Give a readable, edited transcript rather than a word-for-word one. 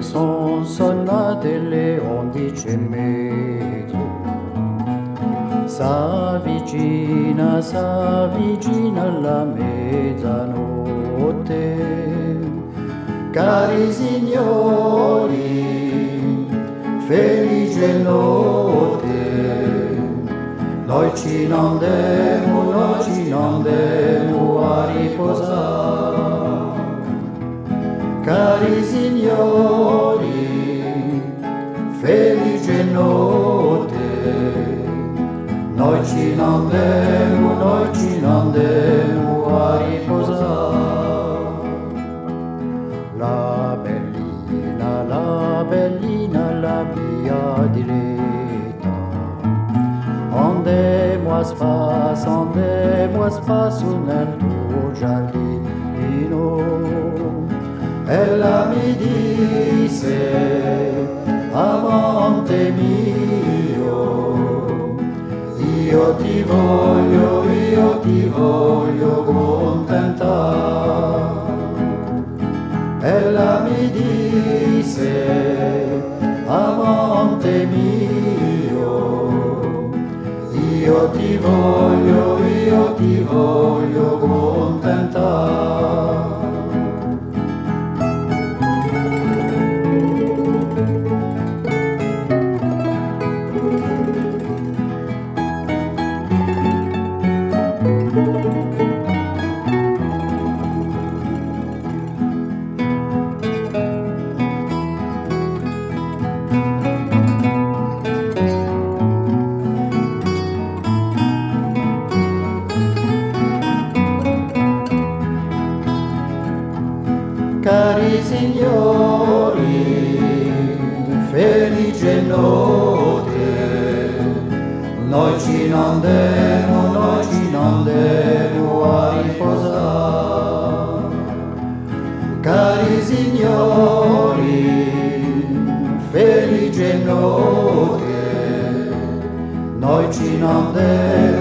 son sonnate le 11:30. S'avvicina la mezzanotte. Cari signori, felice notte. Noi ci andemo a riposare. Cari signori, felice notte. Noi ci andemo a riposare. La bellina, la mia diletta. Andemo a spasso nel tuo giardino. Ella mi disse, amante mio, io ti voglio contentare. Ella mi disse, amante mio, io ti voglio contentare. Cari signori, felice notte. Noi ci andemo a riposare. Cari signori, felice notte. Noi ci andemo